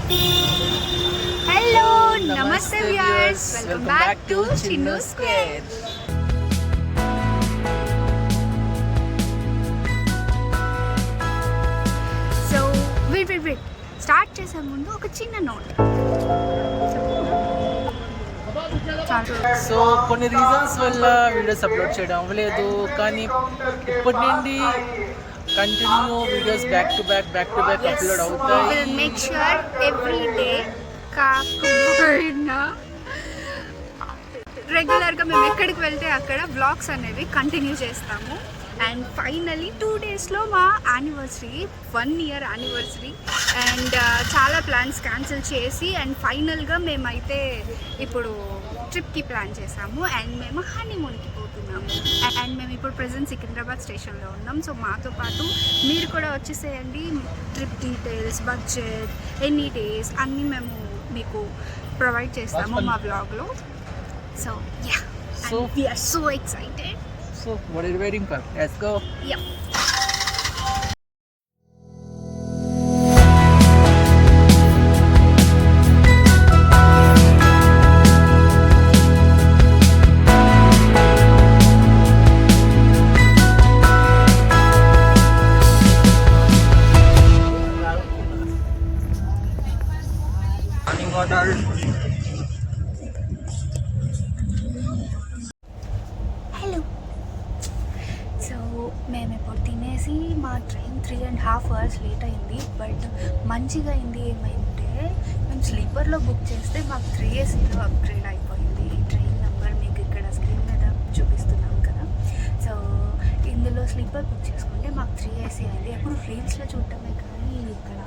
Hello నమస్తే viewers, welcome back to Chinnu square. So wait start చేసే ముందు ఒక చిన్న నోట్. సో కొన్ని రీజన్స్ వల్ల వీడియోస్ అప్లోడ్ చేయడం అవ్వలేదు, కానీ ఇప్పటి నుండి continue videos back to back upload అవుతాయి. మేక్ ష్యూర్ ఎవ్రీ డే కాకపోయినా రెగ్యులర్గా మేము ఎక్కడికి వెళ్తే అక్కడ వ్లాగ్స్ అనేవి కంటిన్యూ చేస్తాము. అండ్ ఫైనలీ 2 డేస్లో మా యానివర్సరీ, 1 year యానివర్సరీ. అండ్ చాలా ప్లాన్స్ క్యాన్సిల్ చేసి అండ్ ఫైనల్గా మేమైతే ఇప్పుడు ట్రిప్కి ప్లాన్ చేసాము. అండ్ మేము హనీమూన్కి పోతున్నాము. అండ్ మేము ఇప్పుడు ప్రెజెంట్ సికింద్రాబాద్ స్టేషన్లో ఉన్నాం. సో మాతో పాటు మీరు కూడా వచ్చేసేయండి. ట్రిప్ డీటెయిల్స్, బడ్జెట్, ఎన్ని డేస్ అన్నీ మేము మీకు ప్రొవైడ్ చేస్తాము మా వ్లాగ్లో. So yeah, So we are so excited. So what are you waiting for? Let's go. Yep. Morning water. మేము ఇప్పుడు తినేసి మా ట్రైన్ 3.5 hours లేట్ అయింది. బట్ మంచిగా అయింది. ఏమైంటే మేము స్లీపర్లో బుక్ చేస్తే మాకు 3ACలో అప్గ్రేడ్ అయిపోయింది. ఈ ట్రైన్ నెంబర్ మీకు ఇక్కడ స్క్రీన్ మీద చూపిస్తున్నాం కదా. సో ఇందులో స్లీపర్ బుక్ చేసుకుంటే మాకు 3AC అయింది. ఎప్పుడు రీల్స్లో చూడటమే కానీ ఇక్కడ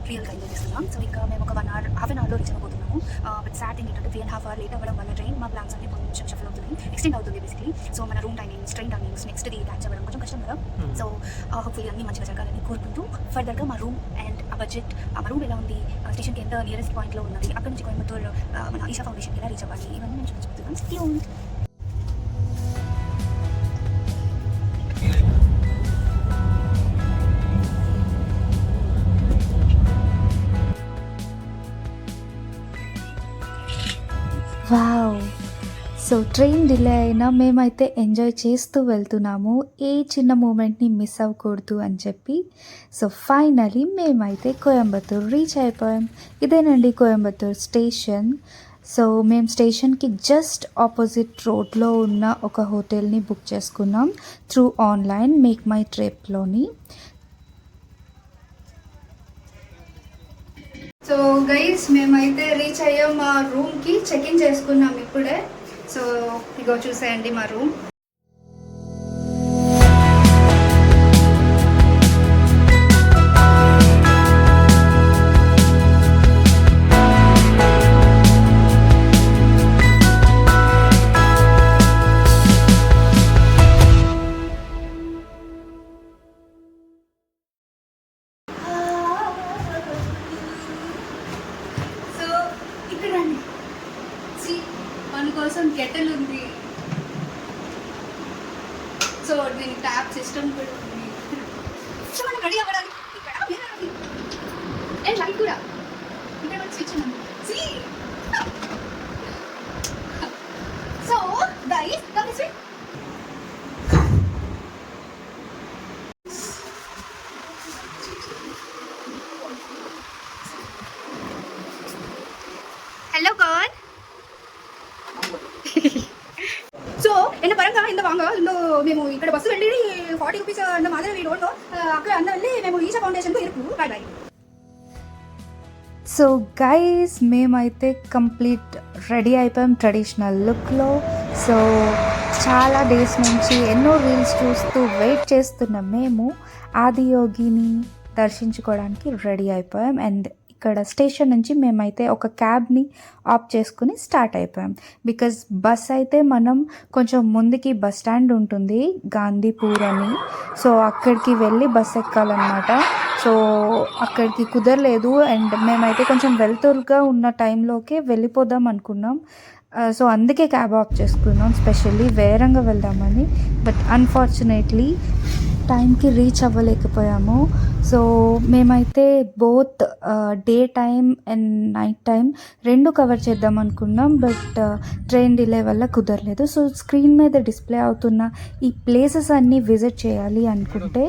రియల్గా ఎంజాయ్ చేస్తున్నాం. సో ఇంకా మేము ఒక 1 hour, half an hourలో రీచ్ అయిపోతున్నాము. బట్ సాడ్ థింగ్ ఏంటంటే 3.5 hours లేట్ అవ్వడం వల్ల ట్రైన్ మా ప్లాన్స్ అన్ని కొంచెం షఫల్ అవుతుంది, ఎక్స్టెండ్ అవుతుంది బేసిక్లీ. సో మన రూమ్ టైమింగ్స్, ట్రైన్ టైమింగ్స్, నెక్స్ట్ది క్యాచ్ అవ్వడం కొంచెం కష్టం కదా. సో హోప్ఫుల్లీ అన్ని మంచిగా జరగాలని కోరుకుంటూ ఫర్దర్గా మా రూమ్ అండ్ ఆ బడ్జెట్, మా రూమ్ ఎలా ఉంది, స్టేషన్కి ఎంత నియరెస్ట్ పాయింట్లో ఉన్నది, అక్కడ నుంచి కోయంబత్తూర్ మన ఈషా ఫౌండేషన్ ఎలా రీచ్ అవ్వాలి, ఇవన్నీ నేను చూపించుకుంటున్నాను. వావ్! సో ట్రైన్ డిలే అయినా మేమైతే ఎంజాయ్ చేస్తూ వెళ్తున్నాము. ఏ చిన్న మూమెంట్ని మిస్ అవ్వకూడదు అని చెప్పి. సో ఫైనలీ మేమైతే కోయంబత్తూర్ రీచ్ అయిపోయాం. ఇదేనండి కోయంబత్తూర్ స్టేషన్. సో మేము స్టేషన్కి జస్ట్ ఆపోజిట్ రోడ్లో ఉన్న ఒక హోటల్ని బుక్ చేసుకున్నాం త్రూ ఆన్లైన్ మేక్ మై ట్రిప్లోని. సో గైస్ మేమైతే రీచ్ అయ్యాం. మా రూమ్కి చెక్ ఇన్ చేసుకున్నాం ఇప్పుడే. సో ఇగో చూసేయండి మా రూమ్. మన కోసం కెటిల్ ఉంది. సో దీనికి ట్యాప్ సిస్టమ్ కూడా ఉంది. సో మనం రెడీ అవ్వడానికి ఇక్కడ లైట్ కూడా ఇక్కడ స్విచ్ ఉంది. So guys come this way. Hello கான். సో ఎన్న పరంగా ఇంత వాంగా మేము ఇక్కడ బస్సు వెళ్ళి 40 rupees అంత మాత్రం ఈ రోడ్లో అక్కడ అన్న వెళ్ళి మేము ఈషా ఫౌండేషన్కు ఇరుకు. Bye bye. సో గైస్ మేమైతే కంప్లీట్ రెడీ అయిపోయాం ట్రెడిషనల్ లుక్లో. సో చాలా డేస్ నుంచి ఎన్నో రీల్స్ చూస్తూ వెయిట్ చేస్తున్న మేము ఆదియోగిని దర్శించుకోవడానికి రెడీ అయిపోయాం. అండ్ ఇక్కడ స్టేషన్ నుంచి మేమైతే ఒక క్యాబ్ని ఆప్ చేసుకుని స్టార్ట్ అయిపోయాం. బికాజ్ బస్ అయితే మనం కొంచెం ముందుకి బస్ స్టాండ్ ఉంటుంది గాంధీపూర్ అని. సో అక్కడికి వెళ్ళి బస్ ఎక్కాలన్నమాట. సో అక్కడికి కుదరలేదు. అండ్ మేమైతే కొంచెం వెళ్తురుగా ఉన్న టైంలోకే వెళ్ళిపోదాం అనుకున్నాం. సో అందుకే క్యాబ్ ఆప్ చేసుకున్నాం, స్పెషల్లీ వేరంగా వెళ్దామని. బట్ అన్ఫార్చునేట్లీ టైంకి రీచ్ అవ్వలేకపోయాము. సో మేమైతే both day time and night time రెండు కవర్ చేద్దాం అనుకున్నాం, బట్ ట్రైన్ డిలే వల్ల కుదరలేదు. సో స్క్రీన్ మీద డిస్ప్లే అవుతున్న ఈ ప్లేసెస్ అన్నీ విజిట్ చేయాలి అనుకుంటే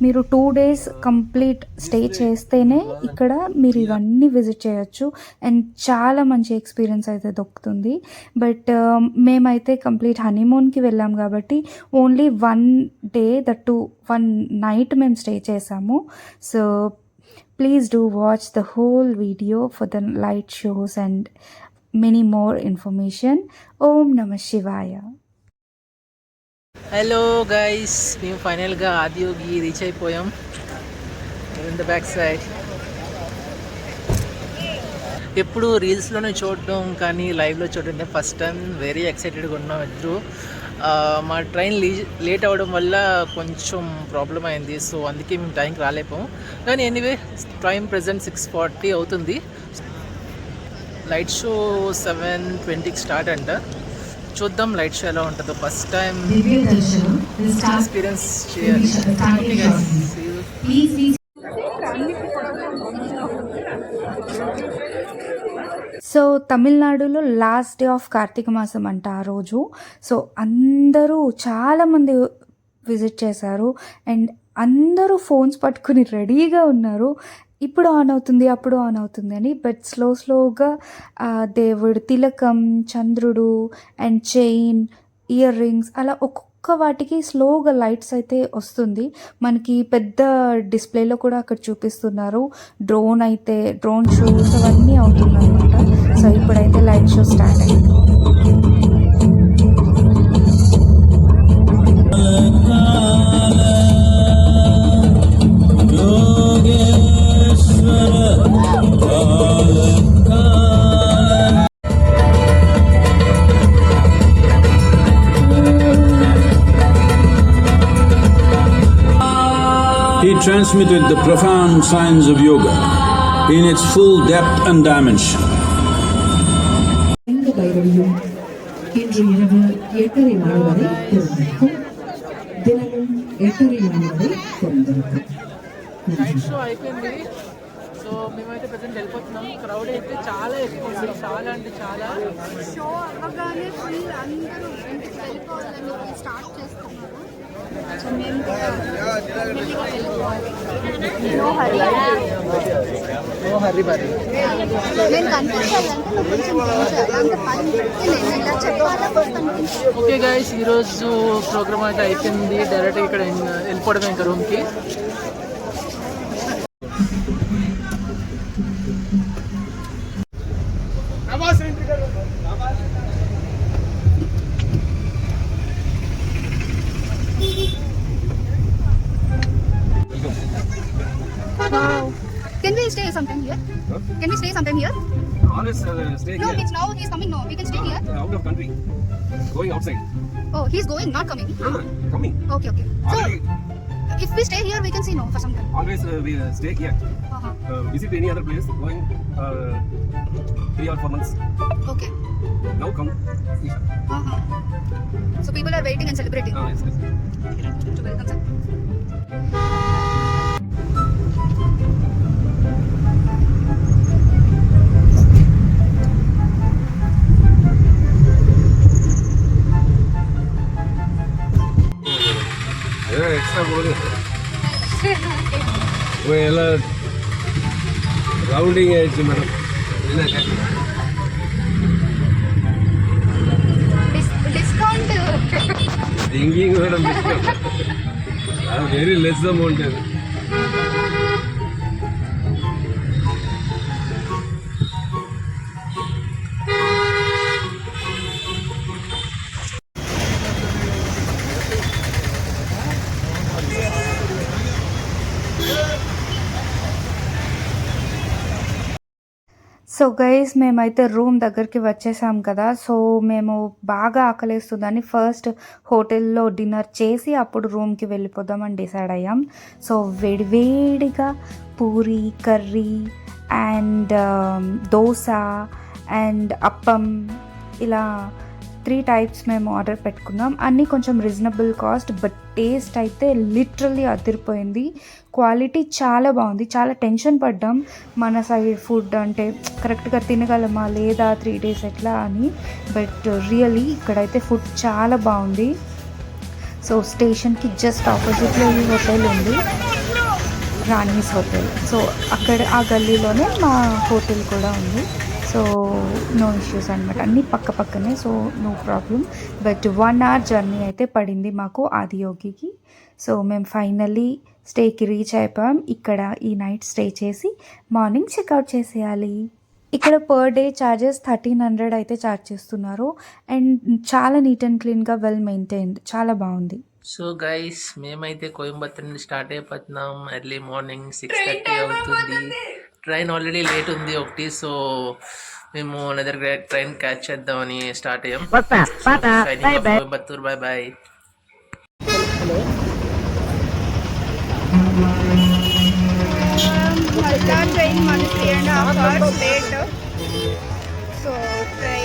మీరు 2 days కంప్లీట్ స్టే చేస్తేనే ఇక్కడ మీరు ఇవన్నీ విజిట్ చేయొచ్చు అండ్ చాలా మంచి ఎక్స్పీరియన్స్ అయితే దొరుకుతుంది. బట్ మేమైతే కంప్లీట్ హనీమూన్కి వెళ్ళాం కాబట్టి ఓన్లీ 1 day దట్టు 1 night మేము స్టే చేసాము. So please do watch the whole video for the light shows and many more information. ఓం నమ శివాయ. హలో గైస్, మేము ఫైనల్గా ఆదియోగి రీచ్ అయిపోయాం. ఇన్ ద బ్యాక్ సైడ్ ఎప్పుడు రీల్స్లోనే చూడడం కానీ లైవ్లో చూడడం ఫస్ట్ టైం. వెరీ ఎక్సైటెడ్గా ఉన్నాం ఇద్దరు. మా ట్రైన్ లేట్ అవ్వడం వల్ల కొంచెం ప్రాబ్లం అయింది, సో అందుకే మేము టైంకి రాలేకపోయాం. కానీ ఎనీవే టైం ప్రజెంట్ 6:40 అవుతుంది. లైట్ షో 7:20కి స్టార్ట్ అంట. చూద్దాం లైట్ షో ఎలా ఉంటుందో. ఫస్ట్ టైం ఎక్స్పీరియన్స్ చేయాలి. సో తమిళనాడులో లాస్ట్ డే ఆఫ్ కార్తీక మాసం అంట ఆ రోజు. సో అందరూ చాలామంది విజిట్ చేశారు అండ్ అందరూ ఫోన్స్ పట్టుకుని రెడీగా ఉన్నారు, ఇప్పుడు ఆన్ అవుతుంది అప్పుడు ఆన్ అవుతుంది అని. బట్ స్లోగా దేవుడు తిలకం, చంద్రుడు అండ్ చైన్, ఇయర్ రింగ్స్ అలా ఒక్కొక్క వాటికి స్లోగా లైట్స్ అయితే వస్తుంది. మనకి పెద్ద డిస్ప్లేలో కూడా అక్కడ చూపిస్తున్నారు. డ్రోన్ షోస్ అవన్నీ అవుతుంది అనమాట. సో ఇప్పుడైతే లైట్ షో స్టార్ట్ అయింది. He transmitted the profound science of yoga in its full depth and dimension. பைரவியும் இன்று இரவு 8:30 மணி வரை திறந்திருக்கும். தினமும் 8:30 மணி வரை திறந்திருக்கும். లైట్ షో అయిపోయింది. సో మేమైతే ప్రజెంట్ వెళ్ళిపోతున్నాం. క్రౌడ్ అయితే చాలా ఎక్కువ ఉంది, చాలా అంటే చాలా. షో అవ్వగానే ఫుల్ అందరూ ఇంటికి వెళ్ళిపోవాలని స్టార్ట్ చేస్తున్నారు. సో మేము కూడా మెల్లిగా వెళ్ళిపోవాలి. No hurry. నేను కనిపించాలంటే నువ్వు కొంచెం చేయాలి, అంత పని పెట్టి నేను ఇలా చెప్పాలా కనిపించాలి. ఓకే గైస్, ఈరోజు ప్రోగ్రామ్ అయితే అయిపోయింది. డైరెక్ట్గా ఇక్కడ వెళ్ళిపోవడం ఇంకా రూమ్కి. Wow. Can we stay sometime here? Huh? Can we stay sometime here? Always stay No, here. it's now he's coming. No, we can stay here. Out of country. Going outside. Oh, he's going, not coming. Coming. Okay. So, Already, if we stay here, we can see no for some time. always we stay here. Uh-huh. Visit any other place. Going 3 or 4 months. Okay. Now come. Uh-huh. So people are waiting and celebrating Yes, yes. to welcome sir. Extra body. ಎಲ್ಲ rounding ಆಯ್ತು madam. Discount. ಹಿಂಗಿಂಗ್ madam very less amount ಅದು. So guys మేమైతే room దగ్గరికి వచ్చేసాం కదా. So మేము బాగా ఆకలేస్తుందని ఫస్ట్ హోటల్లో డిన్నర్ చేసి అప్పుడు రూమ్కి వెళ్ళిపోదామని డిసైడ్ అయ్యాం. సో వేడివేడిగా puri, curry and dosa and appam ఇలా 3 టైప్స్ మేము ఆర్డర్ పెట్టుకున్నాం. అన్నీ కొంచెం రీజనబుల్ కాస్ట్, బట్ టేస్ట్ అయితే లిటరల్లీ అదిరిపోయింది. క్వాలిటీ చాలా బాగుంది. చాలా టెన్షన్ పడ్డాం మన సైడ్ ఫుడ్ అంటే కరెక్ట్గా తినగలమా లేదా 3 days ఎట్లా అని, బట్ రియలీ ఇక్కడైతే ఫుడ్ చాలా బాగుంది. సో స్టేషన్కి జస్ట్ ఆపోజిట్లో ఈ హోటల్ ఉంది, రాణీస్ హోటల్. సో అక్కడ ఆ గల్లీలోనే మా హోటల్ కూడా ఉంది. సో నో ఇష్యూస్ అనమాట, అన్నీ పక్క పక్కనే. So no problem. But 1 hour journey అయితే పడింది మాకు ఆదియోగికి. సో మేము ఫైనల్లీ స్టేకి రీచ్ అయిపోయాం. ఇక్కడ ఈ నైట్ స్టే చేసి మార్నింగ్ చెక్అవుట్ చేసేయాలి. ఇక్కడ పర్ డే ఛార్జెస్ 1300 అయితే ఛార్జ్ చేస్తున్నారు. అండ్ చాలా నీట్ అండ్ క్లీన్గా వెల్ మెయింటైన్డ్, చాలా బాగుంది. సో గైస్, మేమైతే కోయంబత్తూర్ నుండి స్టార్ట్ అయిపోతున్నాం. ఎర్లీ మార్నింగ్ 6:30 అవుతుంది. ట్రైన్ ఆల్రెడీ లేట్ ఉంది ఒకటి, సో మేము అనదర్ ట్రైన్ క్యాచ్ చేద్దామని స్టార్ట్ అయ్యాం. Coimbatore, bye bye. మళ్ళా ట్రైన్ మనకి 3.5 hours లేట్. So train